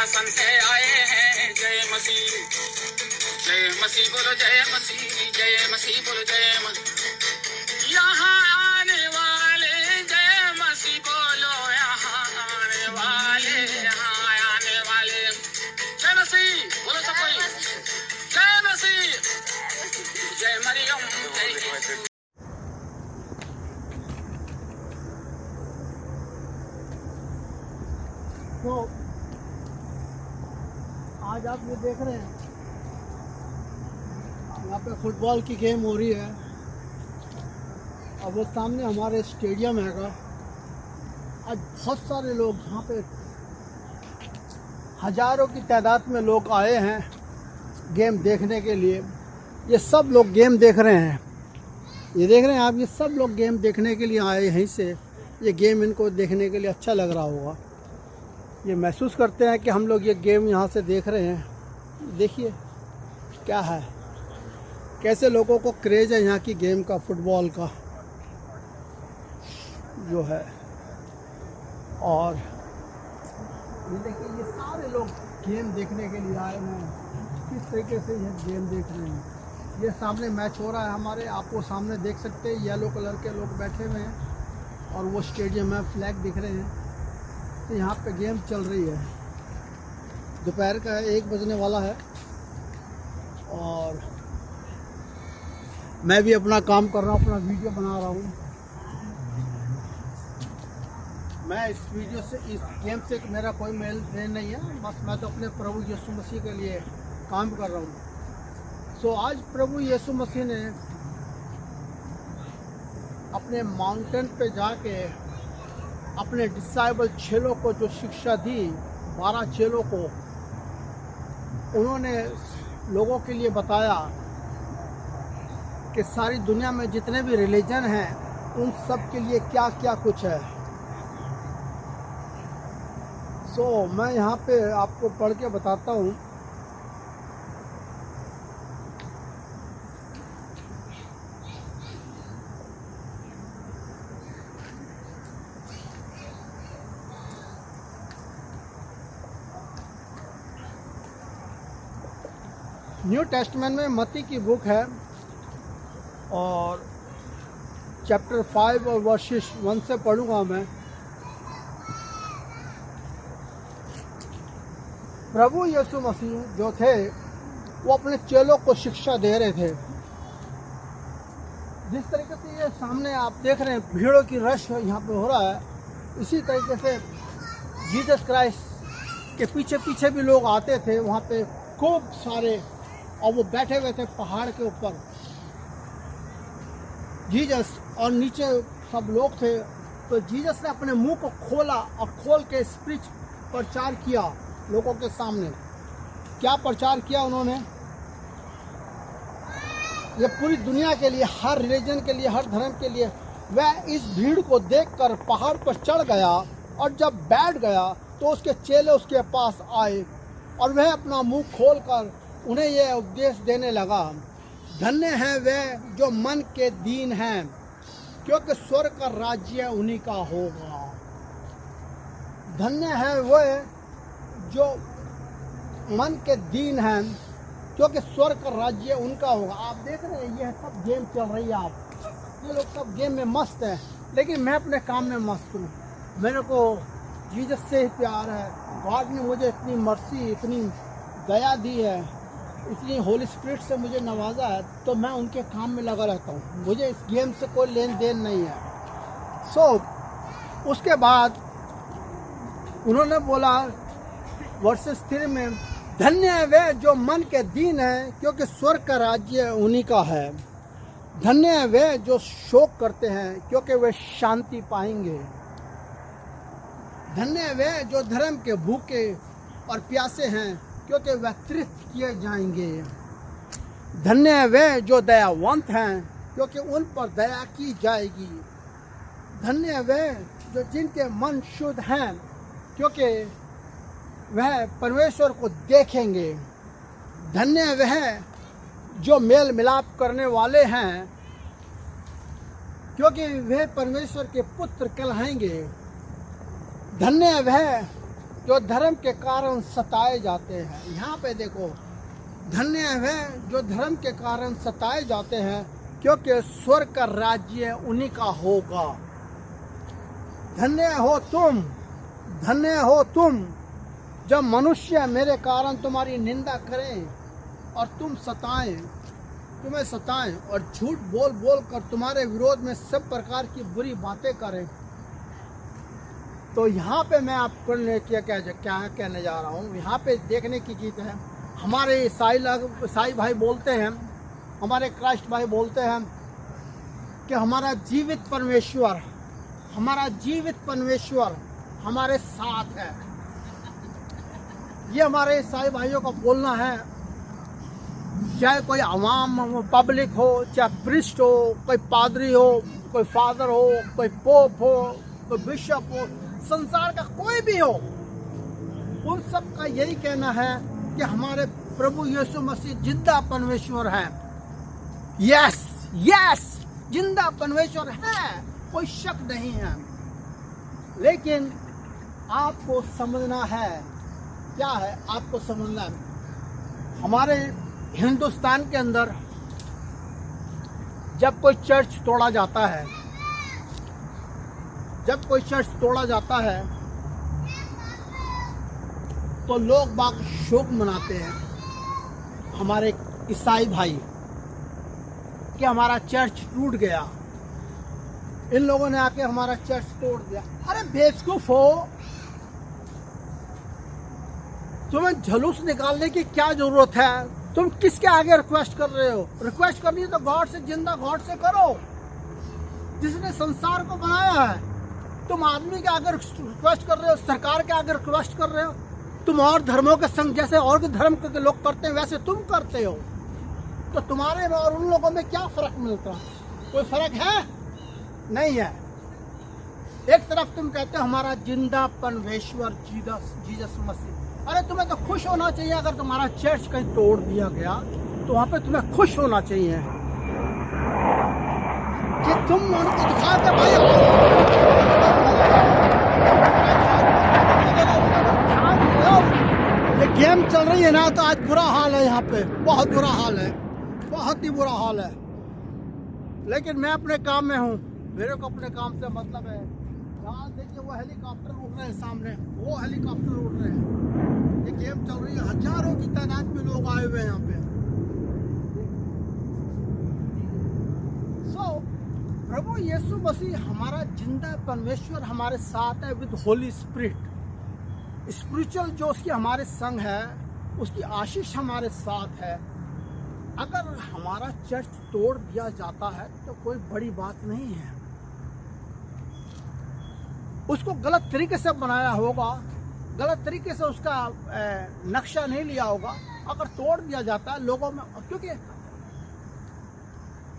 सिंहासन से आए हैं। जय मसीह बोलो, जय मसीह बोलो, जय मसीह। यहाँ आने वाले जय मसीह बोलो, यहाँ आने वाले, यहाँ आने वाले। जय मसीह बोलो सब कोई, जय मसीह, जय मरियम, जय यीशु। तो आज आप ये देख रहे हैं, यहाँ पे फुटबॉल की गेम हो रही है और वो सामने हमारे स्टेडियम हैगा। आज बहुत सारे लोग यहाँ पे, हज़ारों की तादाद में लोग आए हैं गेम देखने के लिए। ये सब लोग गेम देख रहे हैं, ये देख रहे हैं आप, ये सब लोग गेम देखने के लिए आए यहीं से। ये गेम इनको देखने के लिए अच्छा लग रहा होगा, ये महसूस करते हैं कि हम लोग ये गेम यहाँ से देख रहे हैं। देखिए क्या है, कैसे लोगों को क्रेज़ है यहाँ की गेम का, फुटबॉल का जो है। और ये देखिए, ये सारे लोग गेम देखने के लिए आए हैं। किस तरीके से ये गेम देख रहे हैं। ये सामने मैच हो रहा है हमारे, आपको सामने देख सकते हैं येलो कलर के लोग बैठे हुए हैं और वो स्टेडियम में फ्लैग दिख रहे हैं। तो यहाँ पे गेम चल रही है, दोपहर का 1 बजने वाला है और मैं भी अपना काम कर रहा हूँ, अपना वीडियो बना रहा हूँ। मैं इस वीडियो से, इस गेम से मेरा कोई मेल देन नहीं है, बस मैं तो अपने प्रभु यीशु मसीह के लिए काम कर रहा हूँ। सो आज प्रभु यीशु मसीह ने अपने माउंटेन पे जाके अपने डिसाइबल चेलों को जो शिक्षा दी, 12 चेलों को, उन्होंने लोगों के लिए बताया कि सारी दुनिया में जितने भी रिलीजन हैं उन सब के लिए क्या क्या कुछ है। सो मैं यहाँ पे आपको पढ़ के बताता हूँ। न्यू टेस्टमेंट में मत्ती की बुक है और चैप्टर 5 और वर्सेस 1 से पढ़ूंगा मैं। प्रभु यीशु मसीह जो थे वो अपने चेलों को शिक्षा दे रहे थे। जिस तरीके से ये सामने आप देख रहे हैं भीड़ों की रश यहाँ पे हो रहा है, इसी तरीके से जीसस क्राइस्ट के पीछे पीछे भी लोग आते थे वहाँ पे खूब सारे, और वो बैठे हुए थे पहाड़ के ऊपर जीसस, और नीचे सब लोग थे। तो जीसस ने अपने मुंह को खोला और खोल के स्पीच प्रचार किया लोगों के सामने। क्या प्रचार किया उन्होंने? ये पूरी दुनिया के लिए, हर रिलीजन के लिए, हर धर्म के लिए। वह इस भीड़ को देखकर पहाड़ पर चढ़ गया और जब बैठ गया तो उसके चेले उसके पास आए और वह अपना मुंह खोलकर उन्हें यह उपदेश देने लगा, धन्य हैं वे जो मन के दीन हैं, क्योंकि स्वर्ग का राज्य उन्हीं का होगा। धन्य हैं वे जो मन के दीन हैं, क्योंकि स्वर्ग का राज्य उनका होगा। आप देख रहे हैं ये सब गेम चल रही है, आप ये लोग सब गेम में मस्त हैं, लेकिन मैं अपने काम में मस्त हूँ। मेरे को जीसस से ही प्यार है। गॉड ने मुझे इतनी मर्सी, इतनी दया दी है, इतनी होली स्पिरिट से मुझे नवाजा है, तो मैं उनके काम में लगा रहता हूँ। मुझे इस गेम से कोई लेन देन नहीं है। उसके बाद उन्होंने बोला वर्सेस 3 में, धन्य है वे जो मन के दीन हैं, क्योंकि स्वर्ग का राज्य उन्हीं का है। धन्य है वे जो शोक करते हैं, क्योंकि वे शांति पाएंगे। धन्य है वे जो धर्म के भूखे और प्यासे हैं, क्योंकि वे तृप्त किए जाएंगे। धन्य है वे जो दयावंत हैं, क्योंकि उन पर दया की जाएगी। धन्य है वे जो जिनके मन शुद्ध हैं, क्योंकि वह परमेश्वर को देखेंगे। धन्य है वह जो मेल मिलाप करने वाले हैं, क्योंकि वे परमेश्वर के पुत्र कहलाएंगे। धन्य है वह जो धर्म के कारण सताए जाते हैं। यहाँ पे देखो, धन्य है जो धर्म के कारण सताए जाते हैं, क्योंकि स्वर्ग का राज्य उन्हीं का होगा। धन्य हो तुम जब मनुष्य मेरे कारण तुम्हारी निंदा करें और तुम्हें सताएं और झूठ बोल बोल कर तुम्हारे विरोध में सब प्रकार की बुरी बातें करें। तो यहाँ पे मैं आपको क्या कहने जा रहा हूँ, यहाँ पे देखने की चीज़ है। हमारे ईसाई भाई बोलते हैं, हमारे क्राइस्ट भाई बोलते हैं कि हमारा जीवित परमेश्वर हमारे साथ है। ये हमारे ईसाई भाइयों का बोलना है। चाहे कोई आवाम पब्लिक हो, चाहे प्रिस्ट हो, कोई पादरी हो, कोई फादर हो, कोई पोप हो, कोई बिशप हो, संसार का कोई भी हो, उन सब का यही कहना है कि हमारे प्रभु यीशु मसीह जिंदा परमेश्वर है। यस जिंदा परमेश्वर है, कोई शक नहीं है। लेकिन आपको समझना है, क्या है आपको समझना है, हमारे हिंदुस्तान के अंदर जब कोई चर्च तोड़ा जाता है, तो लोग बाग शोक मनाते हैं, हमारे ईसाई भाई, कि हमारा चर्च टूट गया, इन लोगों ने आके हमारा चर्च तोड़ दिया। अरे बेवकूफ हो, तुम्हें जुलूस निकालने की क्या जरूरत है? तुम किसके आगे रिक्वेस्ट कर रहे हो? रिक्वेस्ट करनी है तो गॉड से, जिंदा गॉड से करो, जिसने संसार को बनाया है। तुम आदमी के आगे रिक्वेस्ट कर रहे हो, सरकार के आगे रिक्वेस्ट कर रहे हो, तुम और धर्मों के संग जैसे और भी धर्म के लोग करते हैं वैसे तुम करते हो। तो तुम्हारे में और उन लोगों में क्या फर्क मिलता है? कोई फर्क है? नहीं है। एक तरफ तुम कहते हो हमारा जिंदा परमेश्वर जीसस मसीह। अरे तुम्हें तो खुश होना चाहिए, अगर तुम्हारा चर्च कहीं तोड़ दिया गया तो वहां पे तुम्हें खुश होना चाहिए कि तुम उनको दिखा के भाई ये गेम चल रही है ना, तो आज बुरा हाल है, यहाँ पे बहुत बुरा हाल है, बहुत ही बुरा हाल है। लेकिन मैं अपने काम में हूँ, मेरे को अपने काम से मतलब है। यहाँ देखिए वो हेलीकॉप्टर उड़ रहे हैं, सामने वो हेलीकॉप्टर उड़ रहे हैं, ये गेम चल रही है, हजारों की तादाद में लोग आए हुए हैं यहाँ पे। प्रभु यीशु मसीह हमारा जिंदा परमेश्वर हमारे साथ है, विद होली स्पिरिट। स्पिरिचुअल जो उसकी हमारे संग है, उसकी आशीष हमारे साथ है। अगर हमारा चर्च तोड़ दिया जाता है तो कोई बड़ी बात नहीं है। उसको गलत तरीके से बनाया होगा, गलत तरीके से उसका नक्शा नहीं लिया होगा। अगर तोड़ दिया जाता है लोगों में, क्योंकि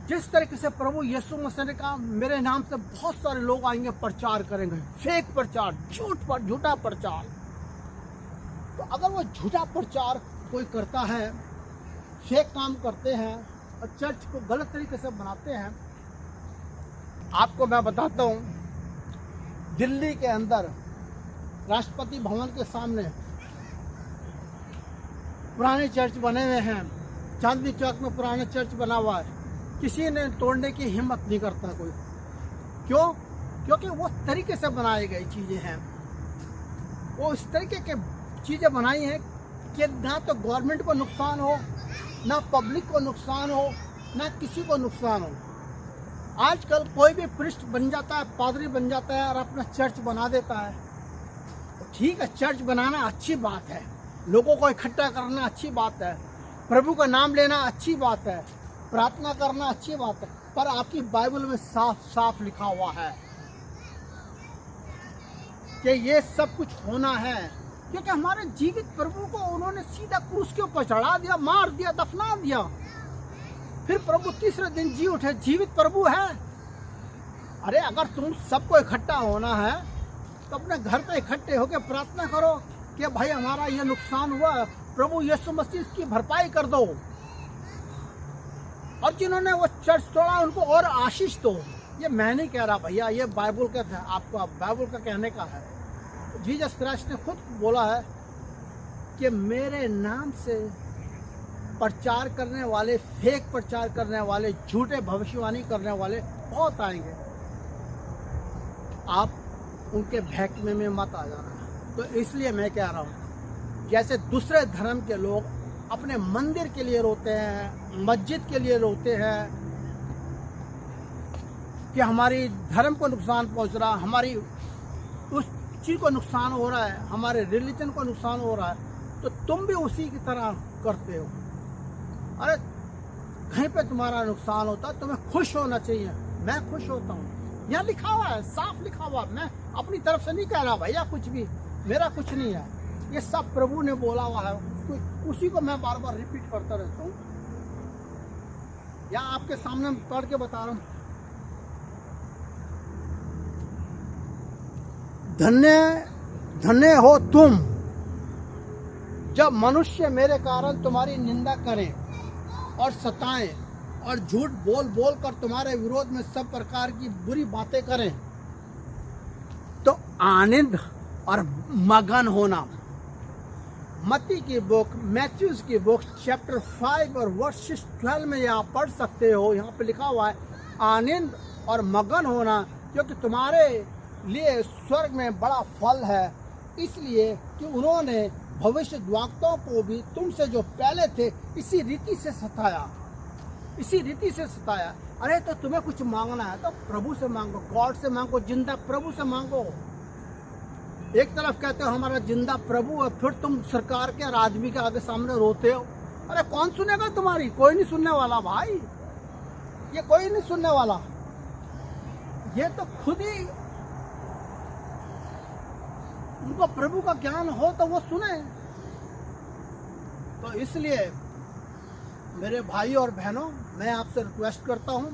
जिस तरीके से प्रभु यीशु मसीह ने कहा मेरे नाम से बहुत सारे लोग आएंगे, प्रचार करेंगे, फेक प्रचार, झूठा प्रचार। तो अगर वो झूठा प्रचार कोई करता है, फेक काम करते हैं और चर्च को गलत तरीके से बनाते हैं। आपको मैं बताता हूँ, दिल्ली के अंदर राष्ट्रपति भवन के सामने पुराने चर्च बने हुए हैं, चांदनी चौक में पुराने चर्च बना हुआ है, किसी ने तोड़ने की हिम्मत नहीं करता कोई। क्यों? क्योंकि वो तरीके से बनाई गई चीजें हैं, वो इस तरीके के चीजें बनाई हैं कि ना तो गवर्नमेंट को नुकसान हो, ना पब्लिक को नुकसान हो, ना किसी को नुकसान हो। आजकल कोई भी प्रिस्ट बन जाता है, पादरी बन जाता है और अपना चर्च बना देता है। ठीक है, चर्च बनाना अच्छी बात है, लोगों को इकट्ठा करना अच्छी बात है, प्रभु का नाम लेना अच्छी बात है, प्रार्थना करना अच्छी बात है, पर आपकी बाइबल में साफ साफ लिखा हुआ है कि ये सब कुछ होना है। क्योंकि हमारे जीवित प्रभु को उन्होंने सीधा क्रूस के ऊपर चढ़ा दिया, मार दिया, दफना दिया। फिर प्रभु तीसरे दिन जी उठे, जीवित प्रभु है। अरे अगर तुम सबको इकट्ठा होना है तो अपने घर पे इकट्ठे होकर प्रार्थना करो कि भाई हमारा ये नुकसान हुआ, प्रभु यीशु मसीह इसकी भरपाई कर दो। और जिन्होंने वो चर्च तोड़ा उनको और आशीष दो। ये मैं नहीं कह रहा भैया, ये बाइबल का, आपको बाइबल का कहने का है। जीसस क्राइस्ट ने खुद बोला है कि मेरे नाम से प्रचार करने वाले, फेक प्रचार करने वाले, झूठे भविष्यवाणी करने वाले बहुत आएंगे। आप उनके बहकमे में मत आ जाना। तो इसलिए मैं कह रहा हूँ, जैसे दूसरे धर्म के लोग अपने मंदिर के लिए रोते हैं, मस्जिद के लिए रोते हैं कि हमारी धर्म को नुकसान पहुंच रहा, हमारी उस चीज़ को नुकसान हो रहा है, हमारे रिलीजन को नुकसान हो रहा है, तो तुम भी उसी की तरह करते हो। अरे कहीं पे तुम्हारा नुकसान होता है, तुम्हें खुश होना चाहिए। मैं खुश होता हूँ, यहाँ लिखा हुआ है, साफ लिखा हुआ। मैं अपनी तरफ से नहीं कह रहा भैया कुछ भी, मेरा कुछ नहीं है, ये सब प्रभु ने बोला हुआ है, उसी को मैं बार बार रिपीट करता रहता हूँ। या आपके सामने पढ़ के बता रहा हूँ। धन्य धन्य हो तुम जब मनुष्य मेरे कारण तुम्हारी निंदा करें और सताएं और झूठ बोल बोल कर तुम्हारे विरोध में सब प्रकार की बुरी बातें करें, तो आनंद और मगन होना। मत्ती की बुक, मैथ्यूज की बुक चैप्टर 5 और वर्स 12 में आप पढ़ सकते हो। यहाँ पे लिखा हुआ है आनंद और मगन होना, क्योंकि तुम्हारे लिए स्वर्ग में बड़ा फल है, इसलिए कि उन्होंने भविष्यद्वक्ताओं को भी तुमसे जो पहले थे इसी रीति से सताया, इसी रीति से सताया। अरे तो तुम्हें कुछ मांगना है तो प्रभु से मांगो, गॉड से मांगो, जिंदा प्रभु से मांगो। एक तरफ कहते हो हमारा जिंदा प्रभु है, फिर तुम सरकार के और आदमी के आगे सामने रोते हो। अरे कौन सुनेगा तुम्हारी? कोई नहीं सुनने वाला भाई, ये कोई नहीं सुनने वाला। ये तो खुद ही उनको प्रभु का ज्ञान हो तो वो सुने। तो इसलिए मेरे भाई और बहनों, मैं आपसे रिक्वेस्ट करता हूं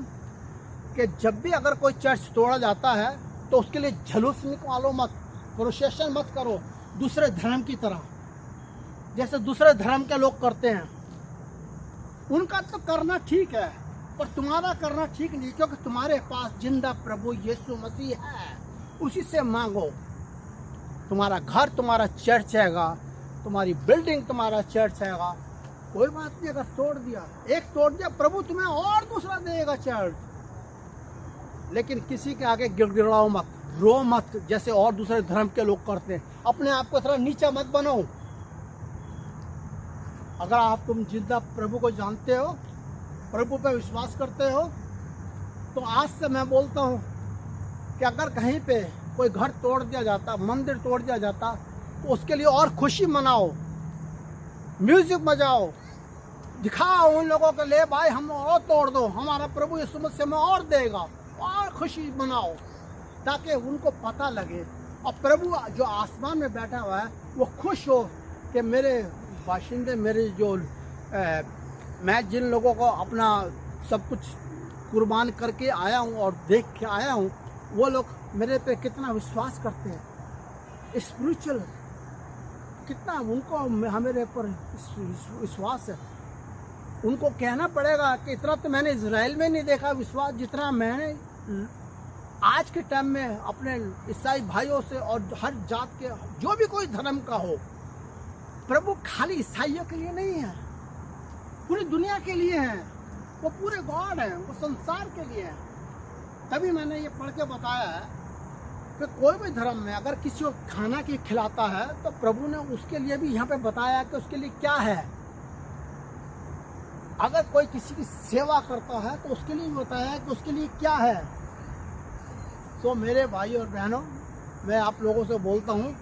कि जब भी अगर कोई चर्च तोड़ा जाता है तो उसके लिए झलूस निकालो मत, प्रोसेशन मत करो दूसरे धर्म की तरह, जैसे दूसरे धर्म के लोग करते हैं। उनका तो करना ठीक है, पर तुम्हारा करना ठीक नहीं, क्योंकि तुम्हारे पास जिंदा प्रभु यीशु मसीह है, उसी से मांगो। तुम्हारा घर तुम्हारा चर्च हैगा, तुम्हारी बिल्डिंग तुम्हारा चर्च हैगा, कोई बात नहीं। अगर तोड़ दिया, एक तोड़ दिया, प्रभु तुम्हें और दूसरा देगा चर्च। लेकिन किसी के आगे गिड़गिड़ाओ मत, रो मत, जैसे और दूसरे धर्म के लोग करते हैं। अपने आप को थोड़ा नीचा मत बनाओ। अगर तुम जिंदा प्रभु को जानते हो, प्रभु पे विश्वास करते हो, तो आज से मैं बोलता हूँ कि अगर कहीं पे कोई घर तोड़ दिया जाता, मंदिर तोड़ दिया जाता, तो उसके लिए और खुशी मनाओ, म्यूजिक बजाओ, दिखाओ उन लोगों के लिए भाई हम और तोड़ दो, हमारा प्रभु यीशु मसीह में और देगा, और खुशी मनाओ, ताकि उनको पता लगे। और प्रभु जो आसमान में बैठा हुआ है वो खुश हो कि मेरे बाशिंदे, मेरे जो मैं जिन लोगों को अपना सब कुछ कुर्बान करके आया हूँ और देख के आया हूँ, वो लोग मेरे पे कितना विश्वास करते हैं, स्पिरिचुअल कितना उनको मेरे पर विश्वास है। उनको कहना पड़ेगा कि इतना तो मैंने इजराइल में नहीं देखा विश्वास, जितना मैंने आज के टाइम में अपने ईसाई भाइयों से और हर जात के, जो भी कोई धर्म का हो। प्रभु खाली ईसाइयों के लिए नहीं है, पूरी दुनिया के लिए है, वो पूरे गॉड है, वो संसार के लिए है। तभी मैंने ये पढ़ के बताया है कि कोई भी धर्म में अगर किसी को खाना की खिलाता है तो प्रभु ने उसके लिए भी यहाँ पे बताया कि उसके लिए क्या है। अगर कोई किसी की सेवा करता है तो उसके लिए बताया कि उसके लिए क्या है। तो मेरे भाई और बहनों, मैं आप लोगों से बोलता हूँ